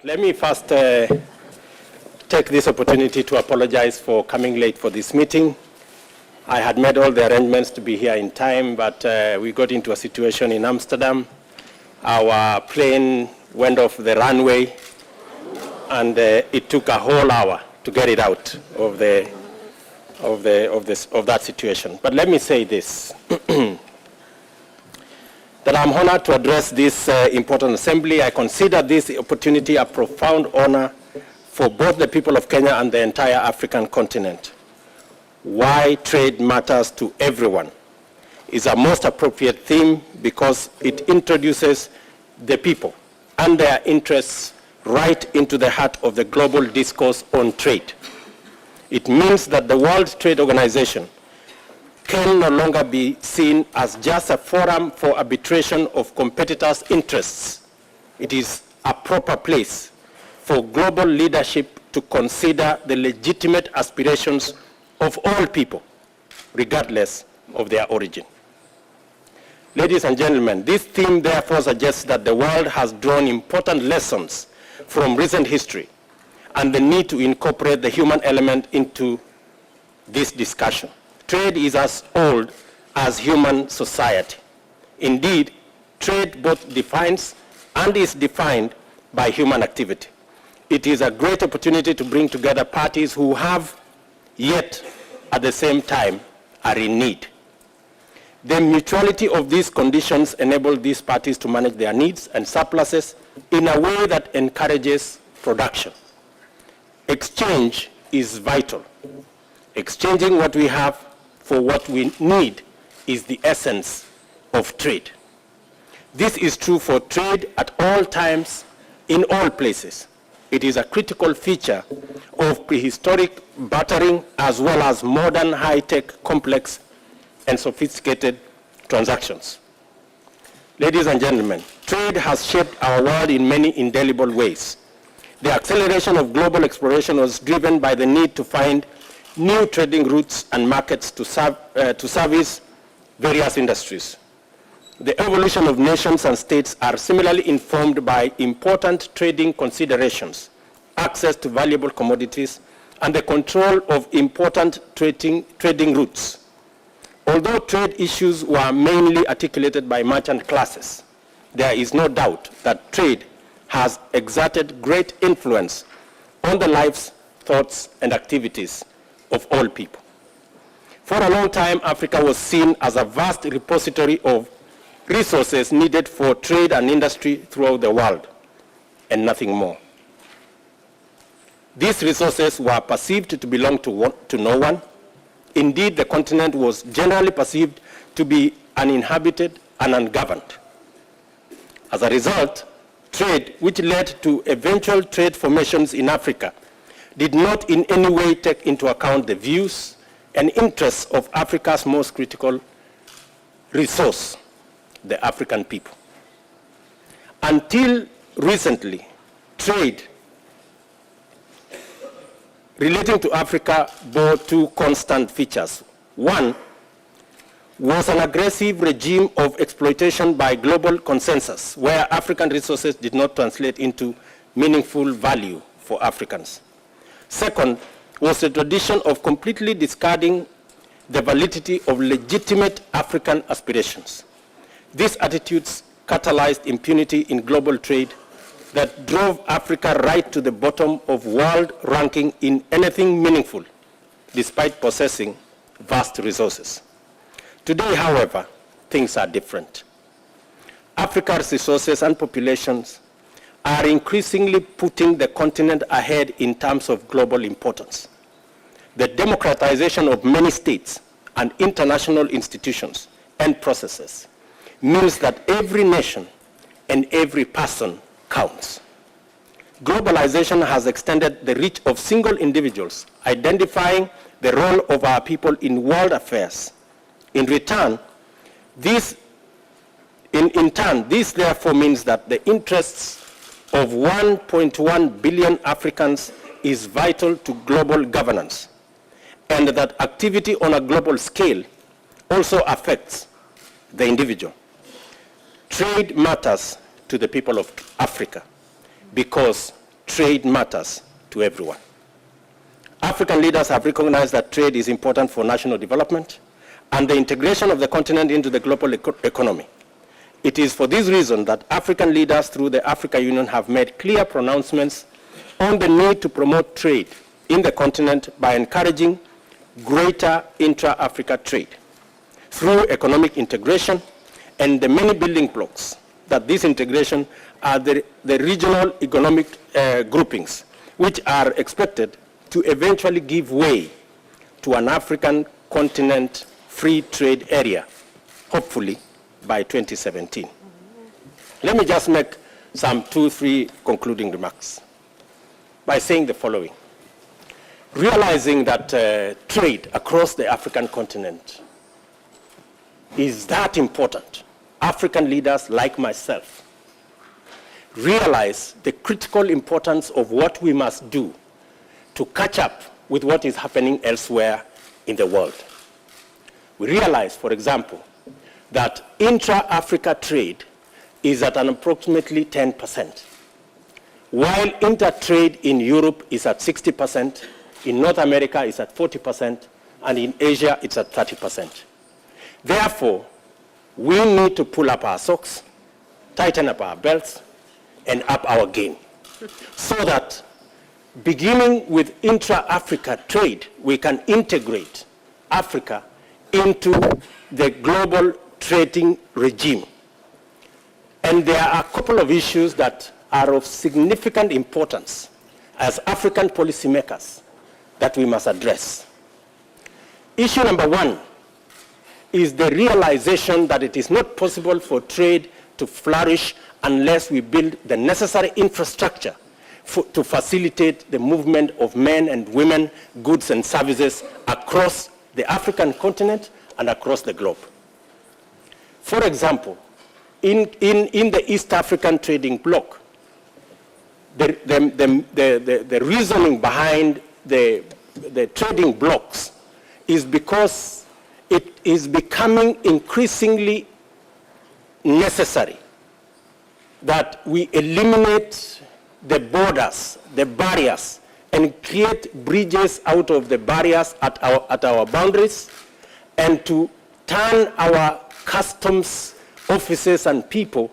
Let me first take this opportunity to apologize for coming late for this meeting. I had made all the arrangements to be here in time, but we got into a situation in Amsterdam. Our plane went off the runway, and it took a whole hour to get it out of that situation. But let me say this, that I'm honored to address this important assembly. I consider this opportunity a profound honor for both the people of Kenya and the entire African continent. Why trade matters to everyone is a most appropriate theme because it introduces the people and their interests right into the heart of the global discourse on trade. It means that the World Trade Organization can no longer be seen as just a forum for arbitration of competitors' interests. It is a proper place for global leadership to consider the legitimate aspirations of all people, regardless of their origin. Ladies and gentlemen, this theme therefore suggests that the world has drawn important lessons from recent history and the need to incorporate the human element into this discussion. Trade is as old as human society. Indeed, trade both defines and is defined by human activity. It is a great opportunity to bring together parties who have, yet at the same time, are in need. The mutuality of these conditions enable these parties to manage their needs and surpluses in a way that encourages production. Exchange is vital. Exchanging what we have for what we need is the essence of trade. This is true for trade at all times, in all places. It is a critical feature of prehistoric bartering as well as modern high-tech, complex, and sophisticated transactions. Ladies and gentlemen, trade has shaped our world in many indelible ways. The acceleration of global exploration was driven by the need to find new trading routes and markets to service various industries. The evolution of nations and states are similarly informed by important trading considerations, access to valuable commodities, and the control of important trading routes. Although trade issues were mainly articulated by merchant classes, there is no doubt that trade has exerted great influence on the lives, thoughts, and activities of all people. For a long time, Africa was seen as a vast repository of resources needed for trade and industry throughout the world, and nothing more. These resources were perceived to belong to no one. Indeed, the continent was generally perceived to be uninhabited and ungoverned. As a result, trade, which led to eventual trade formations in Africa, did not in any way take into account the views and interests of Africa's most critical resource, the African people. Until recently, trade relating to Africa bore two constant features. One was an aggressive regime of exploitation by global consensus, where African resources did not translate into meaningful value for Africans. Second was a tradition of completely discarding the validity of legitimate African aspirations. These attitudes catalyzed impunity in global trade that drove Africa right to the bottom of world ranking in anything meaningful, despite possessing vast resources. Today, however, things are different. Africa's resources and populations are increasingly putting the continent ahead in terms of global importance. The democratization of many states and international institutions and processes means that every nation and every person counts. Globalization has extended the reach of single individuals, identifying the role of our people in world affairs. In turn, this therefore means that the interests of 1.1 billion Africans is vital to global governance, and that activity on a global scale also affects the individual. Trade matters to the people of Africa because trade matters to everyone. African leaders have recognized that trade is important for national development and the integration of the continent into the global economy. It is for this reason that African leaders through the Africa Union have made clear pronouncements on the need to promote trade in the continent by encouraging greater intra-Africa trade through economic integration and the many building blocks that this integration are the regional economic groupings, which are expected to eventually give way to an African continent free trade area, hopefully by 2017. Let me just make some 2-3 concluding remarks by saying the following. Realizing that trade across the African continent is that important, African leaders like myself realize the critical importance of what we must do to catch up with what is happening elsewhere in the world. We realize, for example, that intra-Africa trade is at an approximately 10%, while inter-trade in Europe is at 60%, in North America it's at 40%, and in Asia it's at 30%. Therefore, we need to pull up our socks, tighten up our belts, and up our game, so that beginning with intra-Africa trade, we can integrate Africa into the global trading regime. And there are a couple of issues that are of significant importance as African policymakers that we must address. Issue number one is the realization that it is not possible for trade to flourish unless we build the necessary infrastructure to facilitate the movement of men and women, goods and services across the African continent and across the globe. For example, in the East African trading bloc, the reasoning behind the trading blocs is because it is becoming increasingly necessary that we eliminate the borders, the barriers, and create bridges out of the barriers at our boundaries, and to turn our customs officers and people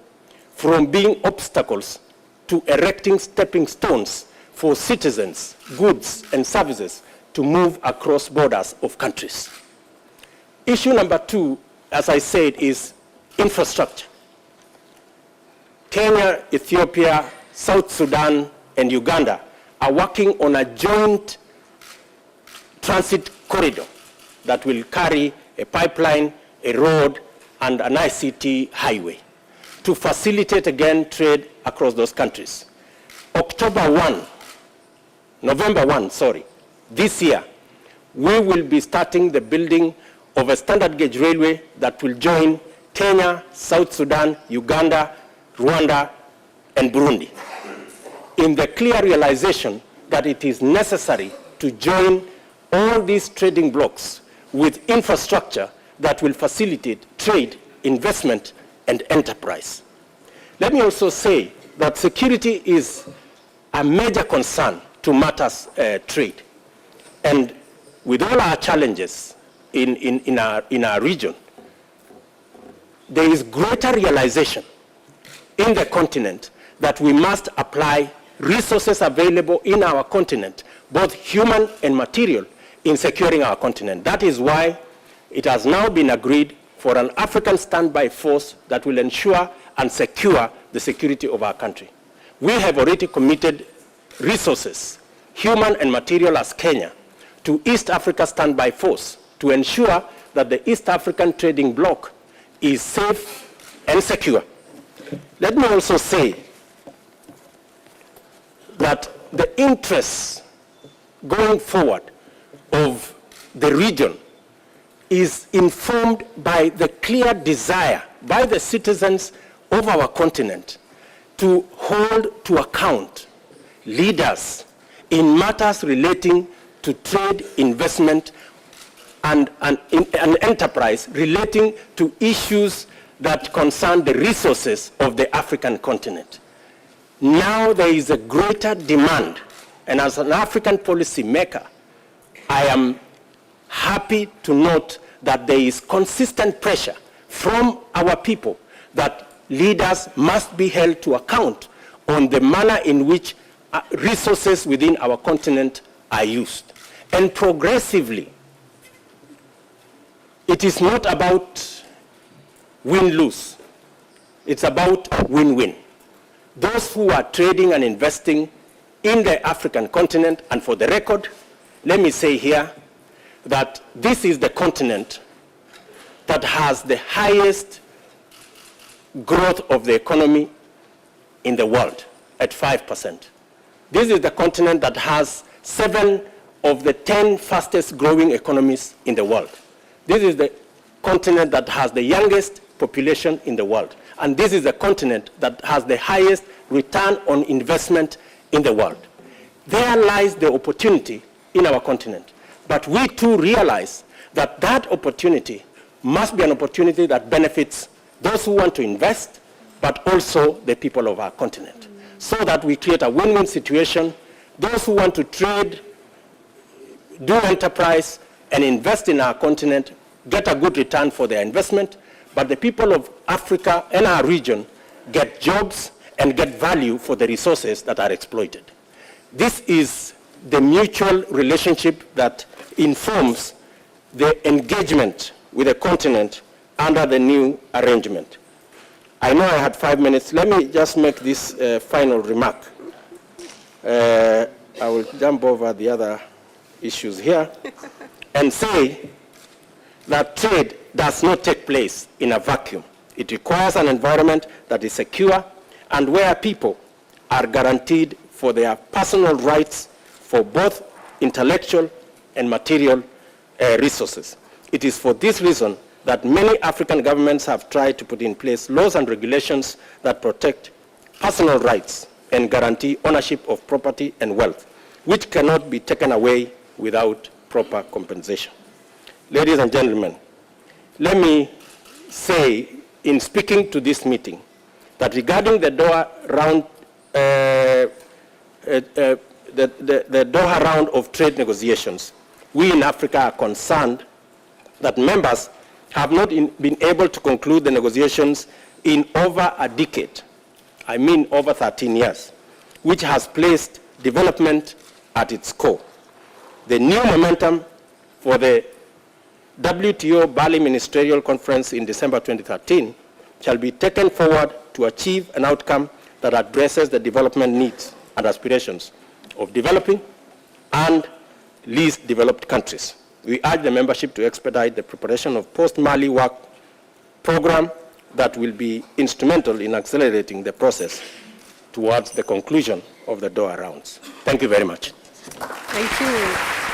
from being obstacles to erecting stepping stones for citizens, goods, and services to move across borders of countries. Issue number two, as I said, is infrastructure. Kenya, Ethiopia, South Sudan, and Uganda are working on a joint transit corridor that will carry a pipeline, a road, and an ICT highway to facilitate again trade across those countries. November 1, this year, we will be starting the building of a standard gauge railway that will join Kenya, South Sudan, Uganda, Rwanda, and Burundi, in the clear realization that it is necessary to join all these trading blocks with infrastructure that will facilitate trade, investment, and enterprise. Let me also say that security is a major concern to matters trade. And with all our challenges in our region, there is greater realization in the continent that we must apply resources available in our continent, both human and material, in securing our continent. That is why it has now been agreed for an African standby force that will ensure and secure the security of our country. We have already committed resources, human and material as Kenya, to East Africa Standby Force to ensure that the East African trading bloc is safe and secure. Let me also say that the interests going forward of the region is informed by the clear desire by the citizens of our continent to hold to account leaders in matters relating to trade, investment, and enterprise relating to issues that concern the resources of the African continent. Now there is a greater demand, and as an African policy maker, I am happy to note that there is consistent pressure from our people that leaders must be held to account on the manner in which resources within our continent are used. And progressively, it is not about win-lose. It's about win-win. Those who are trading and investing in the African continent, and for the record, let me say here that this is the continent that has the highest growth of the economy in the world at 5%. This is the continent that has 7 of the 10 fastest growing economies in the world. This is the continent that has the youngest population in the world. And this is the continent that has the highest return on investment in the world. There lies the opportunity in our continent. But we too realize that that opportunity must be an opportunity that benefits those who want to invest, but also the people of our continent, so that we create a win-win situation. Those who want to trade, do enterprise, and invest in our continent get a good return for their investment, but the people of Africa and our region get jobs and get value for the resources that are exploited. This is the mutual relationship that informs the engagement with the continent under the new arrangement. I know I had 5 minutes. Let me just make this final remark. I will jump over the other issues here and say that trade does not take place in a vacuum. It requires an environment that is secure and where people are guaranteed for their personal rights for both intellectual and material resources. It is for this reason that many African governments have tried to put in place laws and regulations that protect personal rights and guarantee ownership of property and wealth, which cannot be taken away without proper compensation. Ladies and gentlemen, let me say in speaking to this meeting that regarding the Doha round, the Doha round of trade negotiations, we in Africa are concerned that members have not been able to conclude the negotiations in over a decade, I mean over 13 years, which has placed development at its core. The new momentum for the WTO Bali Ministerial Conference in December 2013 shall be taken forward to achieve an outcome that addresses the development needs and aspirations of developing and least developed countries. We urge the membership to expedite the preparation of post-Mali work program that will be instrumental in accelerating the process towards the conclusion of the Doha rounds. Thank you very much. Thank you.